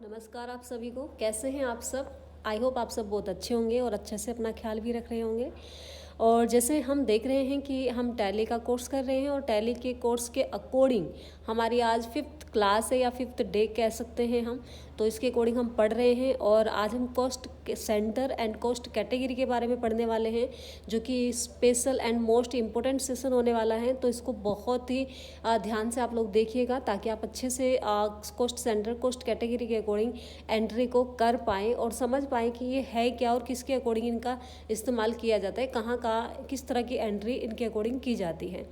नमस्कार आप सभी को। कैसे हैं आप सब? आई होप आप सब बहुत अच्छे होंगे और अच्छे से अपना ख्याल भी रख रहे होंगे। और जैसे हम देख रहे हैं कि हम टैली का कोर्स कर रहे हैं और टैली के कोर्स के अकॉर्डिंग हमारी आज 5th क्लास है या 5th डे कह सकते हैं हम। तो इसके अकॉर्डिंग हम पढ़ रहे हैं और आज हम cost centre and cost category के बारे में पढ़ने वाले हैं, जो कि special and most important session होने वाला है। तो इसको बहुत ही ध्यान से आप लोग देखिएगा ताकि आप अच्छे से कॉस्ट सेंटर कॉस्ट कैटेगरी के अकॉर्डिंग एंट्री को कर पाएँ और समझ पाएँ कि ये है क्या और किसके अकॉर्डिंग इनका इस्तेमाल किया जाता है, कहाँ का किस तरह की एंट्री इनके अकॉर्डिंग की जाती है।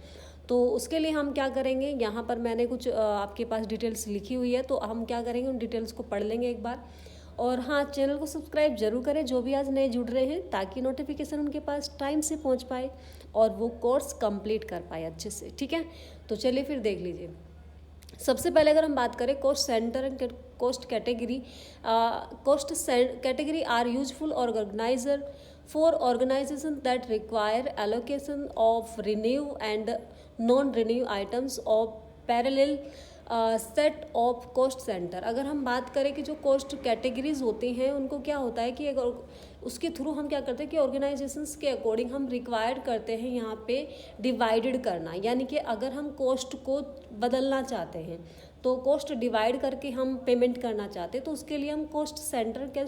तो उसके लिए हम क्या करेंगे, यहाँ पर मैंने कुछ आपके पास डिटेल्स लिखी हुई है, तो हम क्या करेंगे उन डिटेल्स को पढ़ लेंगे एक बार। और हाँ, चैनल को सब्सक्राइब जरूर करें जो भी आज नए जुड़ रहे हैं, ताकि नोटिफिकेशन उनके पास टाइम से पहुँच पाए और वो कोर्स कंप्लीट कर पाए अच्छे से। ठीक है, तो चलिए फिर देख लीजिए। सबसे पहले अगर हम बात करें cost centre and cost category, cost category are useful organizer for organizations that require allocation of renew and non-renew items of parallel set of cost centre. अगर हम बात करें कि जो कॉस्ट कैटेगरीज होती हैं उनको क्या होता है कि उसके थ्रू हम क्या करते हैं कि ऑर्गेनाइजेशंस के अकॉर्डिंग हम रिक्वायर्ड करते हैं यहाँ पे डिवाइडेड करना, यानी कि अगर हम कॉस्ट को बदलना चाहते हैं तो कॉस्ट डिवाइड करके हम पेमेंट करना चाहते हैं, तो उसके लिए हम कॉस्ट सेंटर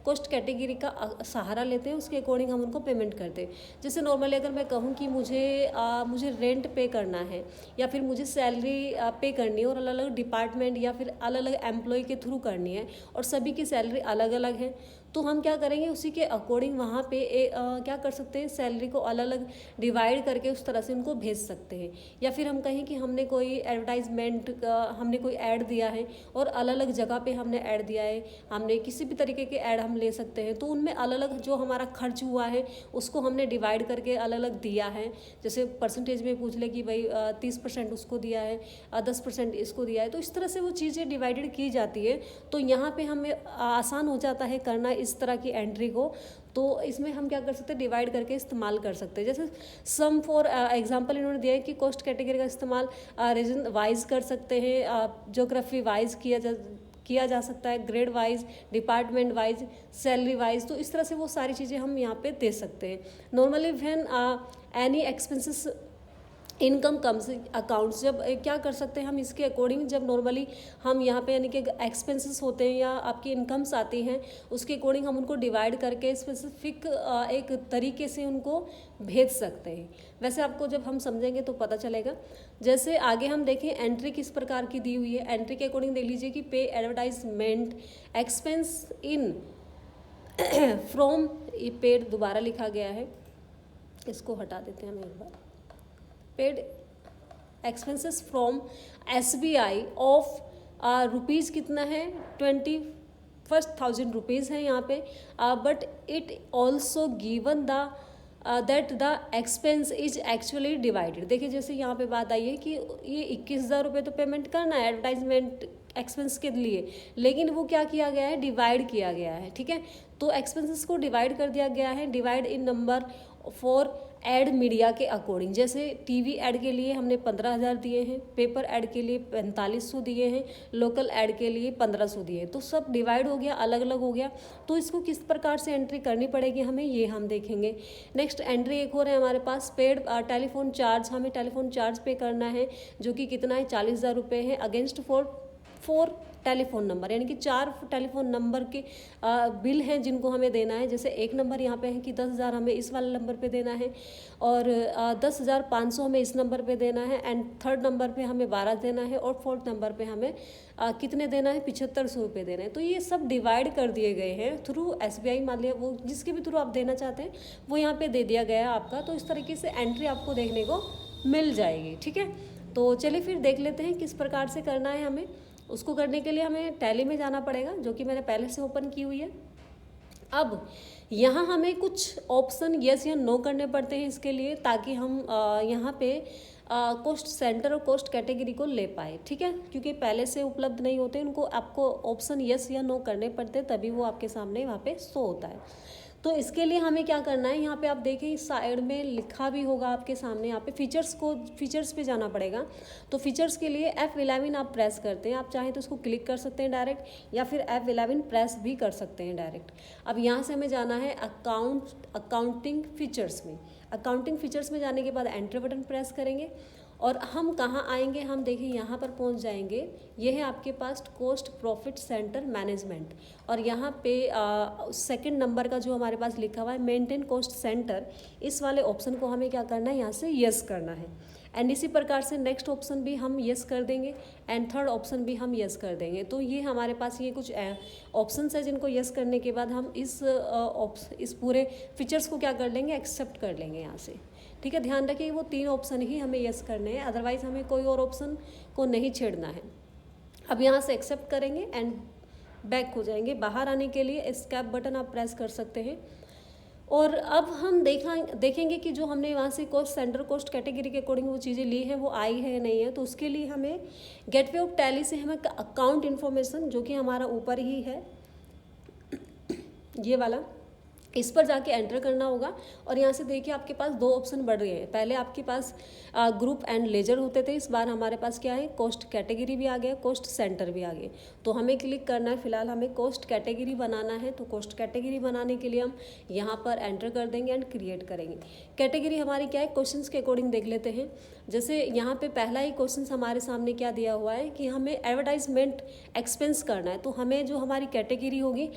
कॉस्ट कैटेगरी का सहारा लेते हैं, उसके अकॉर्डिंग हम उनको पेमेंट करते हैं। जैसे नॉर्मली अगर मैं कहूँ कि मुझे रेंट पे करना है या फिर मुझे सैलरी पे करनी है और अलग अलग डिपार्टमेंट या फिर अलग अलग एम्प्लॉय के थ्रू करनी है और सभी की सैलरी अलग अलग है, तो हम क्या करेंगे उसी के अकॉर्डिंग वहाँ पे क्या कर सकते हैं, सैलरी को अलग अलग डिवाइड करके उस तरह से उनको भेज सकते हैं। या फिर हम कहें कि हमने कोई एडवर्टाइजमेंट हमने कोई ऐड दिया है और अलग अलग जगह पे हमने ऐड दिया है, हमने किसी भी तरीके के ऐड हम ले सकते हैं, तो उनमें अलग अलग जो हमारा खर्च हुआ है उसको हमने डिवाइड करके अलग अलग दिया है। जैसे परसेंटेज में पूछ ले कि भाई 30% उसको दिया है, 10% इसको दिया है, तो इस तरह से वो चीज़ें डिवाइडेड की जाती है। तो यहाँ पे हमें आसान हो जाता है करना इस तरह की एंट्री को। तो इसमें हम क्या कर सकते हैं, डिवाइड करके इस्तेमाल कर सकते हैं। जैसे सम फॉर एग्जांपल इन्होंने दिया है कि कॉस्ट कैटेगरी का इस्तेमाल रीजन वाइज कर सकते हैं, ज्योग्राफी वाइज किया जा सकता है, grade wise, department wise, salary wise. तो इस तरह से वो सारी चीज़ें हम यहाँ पे दे सकते हैं। Normally when any expenses income comes accounts, जब क्या कर सकते हैं हम इसके अकॉर्डिंग, जब नॉर्मली हम यहाँ पे यानी कि एक्सपेंसेस होते हैं या आपकी इनकम्स आती हैं उसके अकॉर्डिंग हम उनको डिवाइड करके स्पेसिफिक एक तरीके से उनको भेज सकते हैं। वैसे आपको जब हम समझेंगे तो पता चलेगा। जैसे आगे हम देखें एंट्री किस प्रकार की दी हुई है, एंट्री के अकॉर्डिंग देख लीजिए कि पे advertisement expense in from, paid दोबारा लिखा गया है, इसको हटा देते हैं हम एक बार। Paid expenses from SBI of rupees कितना है, 21,000 रुपीज़ है यहाँ पे, but it also given the that the expense is actually divided. देखिए जैसे यहाँ पे बात आई है कि ये 21,000 रुपये तो पेमेंट करना है एडवर्टाइजमेंट एक्सपेंस के लिए, लेकिन वो क्या किया गया है, डिवाइड किया गया है। ठीक है, तो एक्सपेंसेस को डिवाइड कर दिया गया है, divide in number for ad media के अकॉर्डिंग। जैसे टीवी ऐड के लिए हमने 15,000 दिए हैं, पेपर ऐड के लिए 4500 दिए हैं, लोकल ऐड के लिए 1500 दिए हैं, तो सब डिवाइड हो गया, अलग अलग हो गया। तो इसको किस प्रकार से एंट्री करनी पड़ेगी हमें, ये हम देखेंगे। नेक्स्ट एंट्री एक और है हमारे पास, पेड टेलीफोन चार्ज, हमें टेलीफोन चार्ज पे करना है जो कि कितना है, 40,000 रुपये है, अगेंस्ट फोर टेलीफोन नंबर, यानी कि 4 टेलीफोन नंबर के बिल हैं जिनको हमें देना है। जैसे एक नंबर यहाँ पे है कि 10,000 हमें इस वाले नंबर पे देना है और 10,500 हमें इस नंबर पे देना है, एंड थर्ड नंबर पे हमें 12 देना है और फोर्थ नंबर पे हमें कितने देना है, 7500 रुपये देना है। तो ये सब डिवाइड कर दिए गए हैं थ्रू SBI, मान लिया वो जिसके भी थ्रू आप देना चाहते हैं वो यहाँ पे दे दिया गया है आपका। तो इस तरीके से एंट्री आपको देखने को मिल जाएगी। ठीक है, तो चलिए फिर देख लेते हैं किस प्रकार से करना है हमें। उसको करने के लिए हमें टैली में जाना पड़ेगा, जो कि मैंने पहले से ओपन की हुई है। अब यहाँ हमें कुछ ऑप्शन यस या नो करने पड़ते हैं इसके लिए, ताकि हम यहाँ पे कॉस्ट सेंटर और कॉस्ट कैटेगरी को ले पाए। ठीक है, क्योंकि पहले से उपलब्ध नहीं होते, उनको आपको ऑप्शन यस या नो करने पड़ते, तभी वो आपके सामने वहाँ पे शो होता है। तो इसके लिए हमें क्या करना है, यहाँ पे आप देखें इस साइड में लिखा भी होगा आपके सामने, यहाँ पे फीचर्स पे जाना पड़ेगा। तो फीचर्स के लिए F11 आप प्रेस करते हैं, आप चाहें तो उसको क्लिक कर सकते हैं डायरेक्ट, या फिर F11 प्रेस भी कर सकते हैं डायरेक्ट। अब यहाँ से हमें जाना है अकाउंटिंग फीचर्स में। अकाउंटिंग फीचर्स में जाने के बाद एंटर बटन प्रेस करेंगे और हम कहाँ आएंगे, हम देखिए यहाँ पर पहुँच जाएंगे। ये है आपके पास कॉस्ट प्रॉफिट सेंटर मैनेजमेंट, और यहाँ पे सेकंड नंबर का जो हमारे पास लिखा हुआ है मेंटेन कॉस्ट सेंटर, इस वाले ऑप्शन को हमें क्या करना है, यहाँ से यस करना है। एंड इसी प्रकार से नेक्स्ट ऑप्शन भी हम यस कर देंगे एंड थर्ड ऑप्शन भी हम यस कर देंगे। तो ये हमारे पास ये कुछ ऑप्शंस है जिनको यस करने के बाद हम इस पूरे फीचर्स को क्या कर लेंगे, एक्सेप्ट कर लेंगे यहाँ से। ठीक है, ध्यान रखिए वो 3 ऑप्शन ही हमें यस करने हैं, अदरवाइज हमें कोई और ऑप्शन को नहीं छेड़ना है। अब यहाँ से एक्सेप्ट करेंगे एंड बैक हो जाएंगे। बाहर आने के लिए एस्केप बटन आप प्रेस कर सकते हैं। और अब हम देखेंगे कि जो हमने वहाँ से कॉस्ट सेंटर कॉस्ट कैटेगरी के अकॉर्डिंग वो चीज़ें ली हैं वो आई है या नहीं है। तो उसके लिए हमें गेटवे ऑफ टैली से हमें अकाउंट इन्फॉर्मेशन, जो कि हमारा ऊपर ही है ये वाला, इस पर जाके एंटर करना होगा। और यहाँ से देखिए आपके पास 2 ऑप्शन बढ़ रहे हैं। पहले आपके पास ग्रुप एंड लेजर होते थे, इस बार हमारे पास क्या है, कॉस्ट कैटेगरी भी आ गया, कॉस्ट सेंटर भी आ गए। तो हमें क्लिक करना है, फिलहाल हमें कॉस्ट कैटेगरी बनाना है। तो कॉस्ट कैटेगरी बनाने के लिए हम यहाँ पर एंटर कर देंगे एंड क्रिएट करेंगे। कैटेगरी हमारी क्या है, क्वेश्चन के अकॉर्डिंग देख लेते हैं। जैसे यहाँ पे पहला ही क्वेश्चन हमारे सामने क्या दिया हुआ है कि हमें एडवर्टाइजमेंट एक्सपेंस करना है। तो हमें जो हमारी कैटेगरी होगी